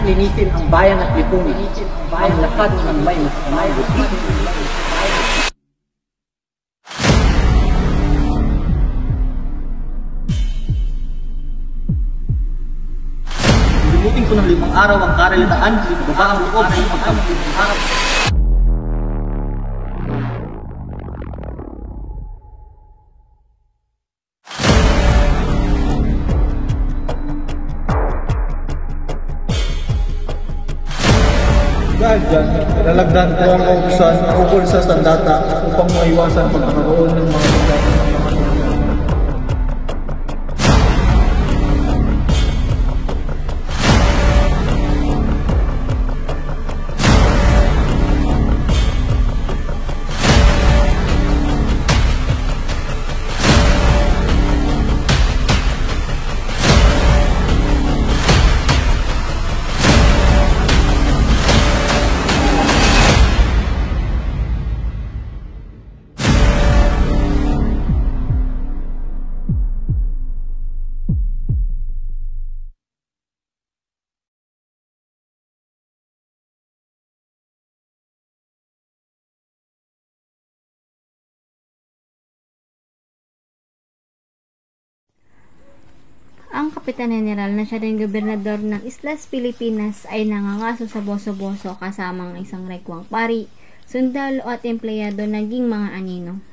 linisin ang bayan at lipunin ang lahat ng may masamay buti. Limutin ko ng 5 araw ang karalitaan, baba ang loob ng pagkamuharap. Dahil dyan, lalagdan ko ang kautusan ukol sa sandata upang maiwasan pagkakaroon ng mga Ang Kapitan General na siya rin gobernador ng Islas Pilipinas ay nangangaso sa boso-boso kasamang isang rekwang pari, sundalo at empleyado naging mga anino.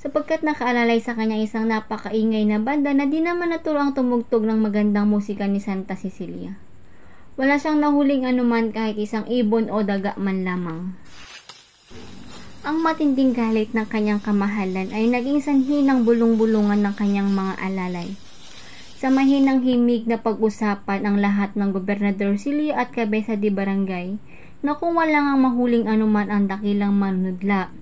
Sapagkat nakaalalay sa kanya isang napakaingay na banda na di naman naturoang tumugtog ng magandang musika ni Santa Cecilia. Wala siyang nahuling anuman kahit isang ibon o daga man lamang. Ang matinding galit ng kanyang kamahalan ay naging sanhi ng bulong-bulungan ng kanyang mga alalay. Sa mahinang himig na pag-usapan ang lahat ng Gobernador Silio at Kabeza de Barangay na kung wala ngang mahuling anuman ang dakilang manunudla,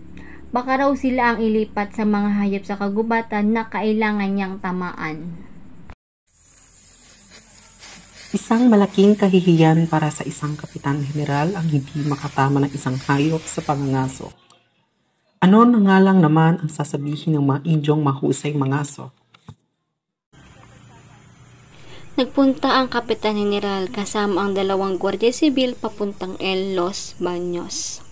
baka raw sila ang ilipat sa mga hayop sa kagubatan na kailangan niyang tamaan. Isang malaking kahihiyan para sa isang Kapitan General ang hindi makatama ng isang hayop sa pangangaso. Ano na nga lang naman ang sasabihin ng mga Indyong mahusay mangaso? Nagpunta ang Kapitan General kasama ang 2 Gwardiya Sibil papuntang El Los Baños.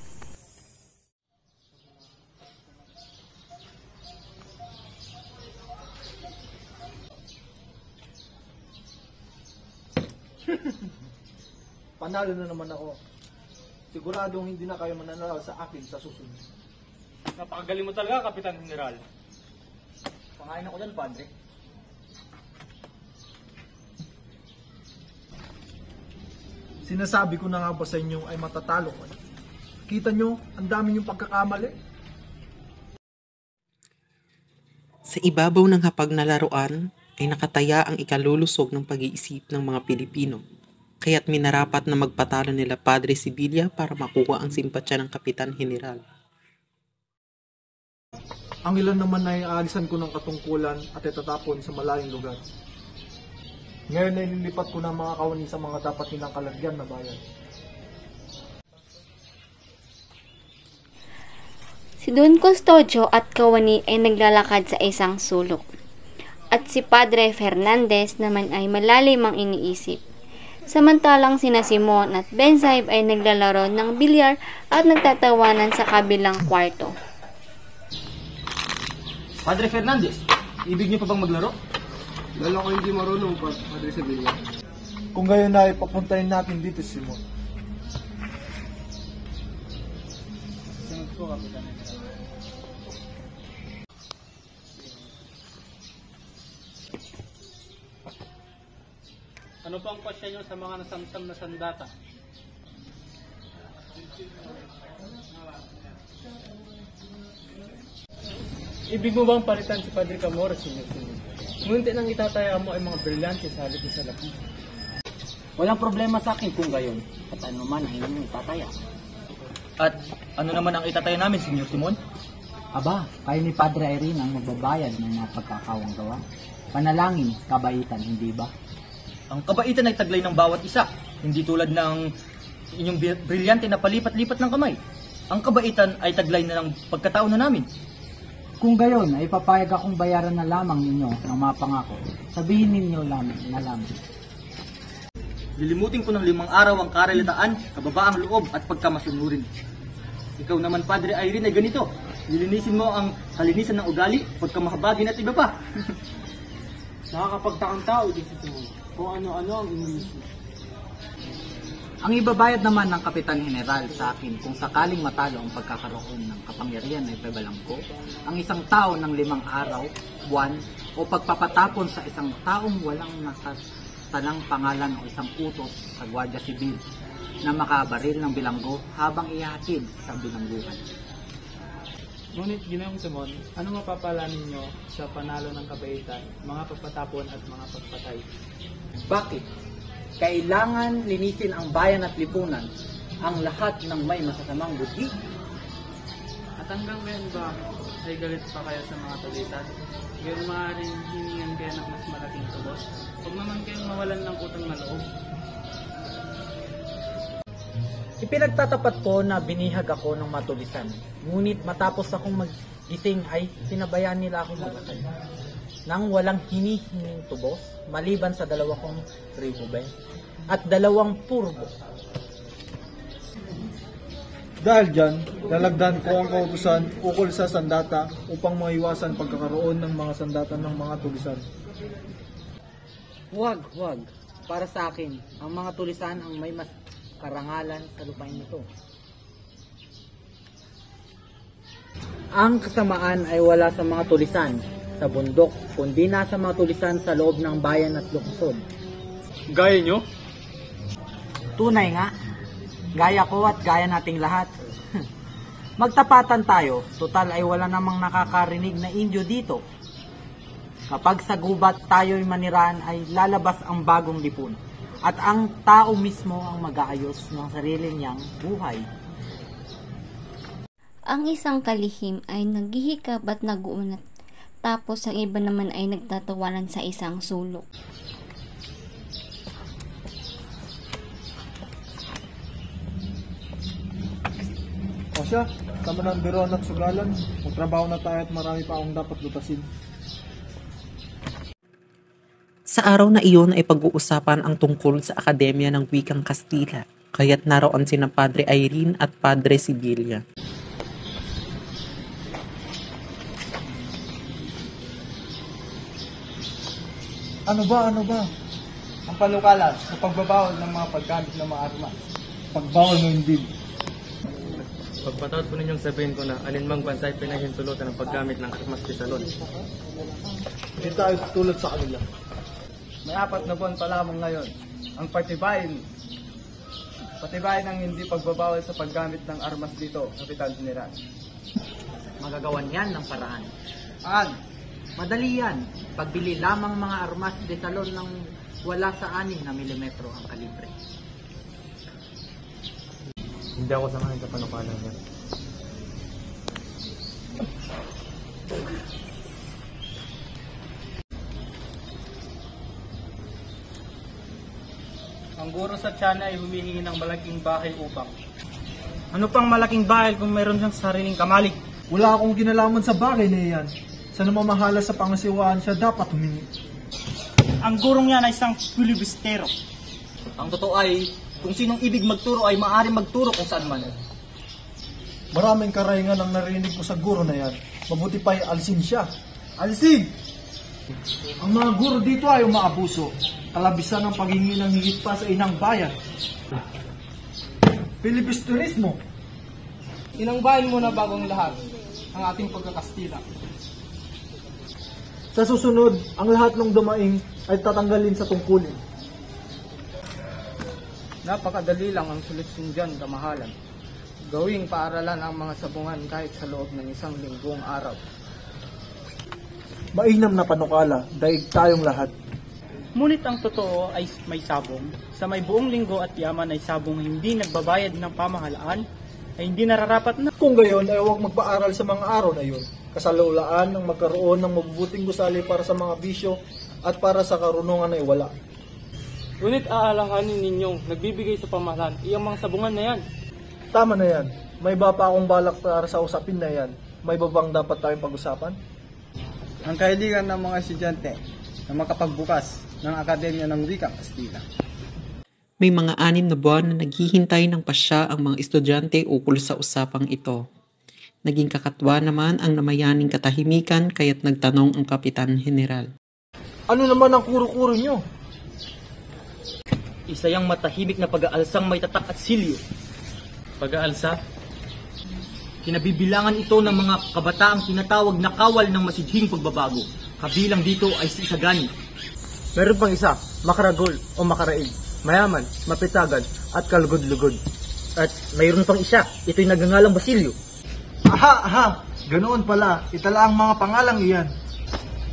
Panalo na naman ako. Siguradong hindi na kayo mananalo sa akin sa susunod. Napakagaling mo talaga, Kapitan General. Pangain ako dyan, Padre. Sinasabi ko na nga ba sa inyo ay matatalo ko. Kita nyo, ang dami yung pagkakamali. Sa ibabaw ng hapag na laruan ay nakataya ang ikalulusog ng pag-iisip ng mga Pilipino. Kaya't minarapat na magpatalo nila Padre Sibilia para makuha ang simpatsya ng Kapitan General. Ang ilan naman ay aalisan ko ng katungkulan at itatapon sa malayong lugar. Ngayon ay lilipat ko ng mga kawani sa mga dapat nilang kalagyan na bayan. Si Don Custodio at kawani ay naglalakad sa isang sulok. At si Padre Fernandez naman ay malalim ang iniisip. Samantalang sina Simon at Benzaib ay naglalaro ng bilyar at nagtatawanan sa kabilang kwarto. Padre Fernandez, ibig niyo pa bang maglaro? Lalo ko hindi marunong, Padre Sibilia. Kung gayon na, ipapuntahin natin dito, Simon. Sunod ko, Kapitan. Ano pa ang pasya nyo sa mga nasamsam na sandata? Ibig mo bang palitan si Padre Camora, Senyor? Ngunit nang itataya mo ay mga brilyante sa halip sa lapi. Walang problema sa akin kung gayon at ano man ang inyong itataya. At ano naman ang itataya namin, Senyor Simon? Aba, kayo ni Padre Irene ang magbabayad ng mga pagkakawang gawa. Panalangin, kabaitan, hindi ba? Ang kabaitan ay taglay ng bawat isa, hindi tulad ng inyong brilyante na palipat-lipat ng kamay. Ang kabaitan ay taglay na ng pagkatao na namin. Kung gayon, ay papayag akong bayaran na lamang ninyo ng mga pangako. Sabihin ninyo lamang na lamang. Lilimutin ko ng 5 araw ang karalitaan, kababaang loob at pagkamasunurin. Ikaw naman, Padre Irene, ay ganito. Lilinisin mo ang kalinisan ng ugali, pagkamahabagin at iba pa. Nakakapagtakang tao din sa Simon kung ano-ano ang iniisip. Ang ibabayad naman ng Kapitan General sa akin kung sakaling matalo ang pagkakaroon ng kapangyarihan ay pabalangko, ang isang tao ng 5 araw, buwan, o pagpapatapon sa isang taong walang nakatanang pangalan o isang utos sa Guardia Civil na makabaril ng bilanggo habang ihahatid sa bilangguhan. Ngunit Ginoong Simon, ano mapapala ninyo sa panalo ng kabaitan, mga pagpatapon at mga pagpatay? Bakit? Kailangan linisin ang bayan at lipunan ang lahat ng may masasamang buti. At hanggang ngayon ba ay galit pa kayo sa mga tulitan? Ngayon maaaring hiningan kayo ng mas malaking tulos? Huwag naman kayong mawalan ng utang na loob. Ipinagtatapat ko na binihag ako ng matulisan. Ngunit matapos akong magising ay sinabayaan nila akong mamatay. Nang walang hinihinging tubos, maliban sa 2 kong tribuben at 2 purbo. Dahil dyan, lalagdan ko ang kautusan ukol sa sandata upang maiwasan pagkakaroon ng mga sandata ng mga tulisan. Huwag. Para sa akin, ang mga tulisan ang may mas karangalan sa lupain nito. Ang kasamaan ay wala sa mga tulisan sa bundok, kundi nasa mga tulisan sa loob ng bayan at lungsod. Gaya nyo? Tunay nga, gaya ko at gaya nating lahat. Magtapatan tayo, total ay wala namang nakakarinig na Indio dito. Kapag sa gubat tayo'y maniraan ay lalabas ang bagong lipon at ang tao mismo ang mag-aayos ng sarili niyang buhay. Ang isang kalihim ay naghihikab at naguunat, tapos ang iba naman ay nagtatawanan sa isang sulok. O siya, tama ng biroan at sugalan. Magtrabaho na tayo at marami pa akong dapat lutasin. Sa araw na iyon ay pag-uusapan ang tungkol sa Akademya ng Wikang Kastila, kaya't naroon sina Padre Irene at Padre Sibilia. Ano ba? Ang panukala sa pagbabawal ng mga paggamit ng mga armas. Pagbawal mo indeed. Pagpataot po ninyong sabihin ko na alinmang bansa ay pinahintulutan ng paggamit ng armas sa salon. Hindi tayo tulad sa kanila. May 4 na buwan pa lamang ngayon. Ang patibayin ang hindi pagbabawal sa paggamit ng armas dito, Kapitan General. Magagawan yan ng paraan. Madali yan. Pagbili lamang mga armas de salon ng wala sa 6 na milimetro ang kalibre. Hindi ako samahin sa panukala niya. Ang guro sa Tiana ay humihingi ng malaking bahay upang. Ano pang malaking bahay kung mayroon siyang sariling kamalig? Wala akong kinalaman sa bagay na iyan. Sa namamahala sa pangasiwaan siya dapat humingi. Ang gurong yan ay isang filibustero. Ang totoo ay, kung sinong ibig magturo ay maaaring magturo kung saan man. Maraming karahingan ang narinig ko sa guro na yan. Mabuti pa'y alisin siya. Alisin! Ang mga guro dito ay umaabuso. Kalabisan ng paghingi ng higit pa sa inang bayan. Filibusterismo. Inangbahin mo na bagong lahat ang ating pagkakastila. Sa susunod, ang lahat ng dumaing ay tatanggalin sa tungkulin. Napakadali lang ang solusyon dyan, kamahalan. Gawing paaralan ang mga sabungan kahit sa loob ng 1 linggong araw. Mainam na panukala, daig tayong lahat. Ngunit ang totoo ay may sabong. Sa may buong linggo at yaman ay sabong hindi nagbabayad ng pamahalaan ay hindi nararapat na. Kung gayon ay huwag magpaaral sa mga araw na yun. Kasalulaan ng magkaroon ng mabubuting gusali para sa mga bisyo at para sa karunungan ay wala. Ngunit aalahanin ninyong nagbibigay sa pamahalaan iyang mga sabungan na yan. Tama na yan. May iba pa akong balak para sa usapin na yan. May iba bang dapat tayong pag-usapan? Ang kahilingan ng mga estudyante na makapagbukas ng Akademya ng Wikang Kastila. May mga 6 na buwan na naghihintay ng pasya ang mga estudyante ukol sa usapang ito. Naging kakatwa naman ang namayaning katahimikan kaya't nagtanong ang Kapitan General. Ano naman ang kuro-kuro nyo? Isa yang matahimik na pag-aalsang may tatak at silyo. Pag-aalsa? Kinabibilangan ito ng mga kabataang tinatawag na kawal ng masidhing pagbabago. Kabilang dito ay si Isagani. Meron pang isa, makaragol o makaraig, mayaman, mapitagan, at kalugod-lugod. At mayroon pang isa, ito'y nagangalang Basilio. Aha! Ganoon pala, itala ang mga pangalang iyan.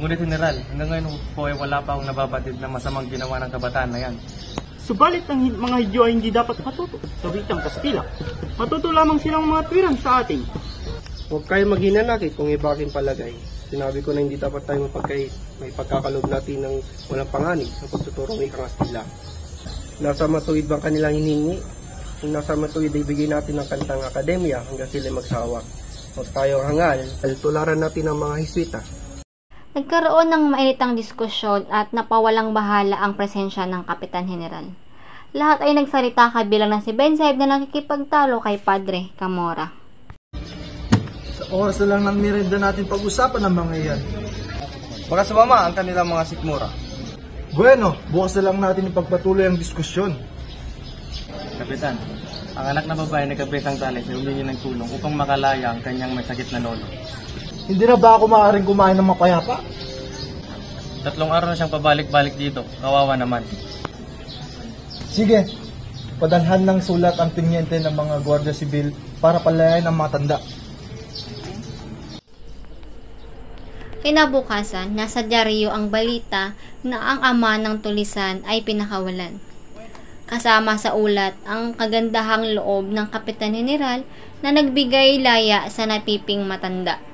Ngunit General, hanggang ngayon po ay wala pa akong nababatid na masamang ginawa ng kabataan na yan. Subalit ang mga Hudyo ay hindi dapat matuto sa wikang Kastila. Matuto lamang silang mga tuwiran sa atin. Huwag kayo maghinanakit kung iba aking palagay. Sinabi ko na hindi dapat tayo mapagkait. May pagkakaloob natin ng walang panganib sa pagtuturo ng wikang Kastila. Nasa matuwid bang kanilang hiningi? Kung nasa matuwid ay bigay natin ng kantang akademya hanggang sila magsawa. Huwag tayong hangal, tularan natin ang mga Hiswita. Nagkaroon ng mainitang diskusyon at napawalang bahala ang presensya ng Kapitan General. Lahat ay nagsalita kabilang na si Ben-Saib na nakikipagtalo kay Padre Camora. Sa oras na lang ng merienda natin pag-usapan ang mga iyan. Baka sumama ang kanilang mga sikmura. Bueno, bukas na lang natin ipagpatuloy ang diskusyon. Kapitan, ang anak na babae na kabesang talis ay humingi ng tulong upang makalaya ang kanyang may sakit na lolo. Hindi na ba ako maaaring kumain ng mapayapa? 3 araw na siyang pabalik-balik dito. Kawawa naman. Sige, padalhan ng sulat ang pinyente ng mga Guardia Sibil para palayain ang mga tanda. Kinabukasan, nasa dyaryo ang balita na ang ama ng tulisan ay pinakawalan. Kasama sa ulat ang kagandahang loob ng Kapitan General na nagbigay laya sa napiping matanda.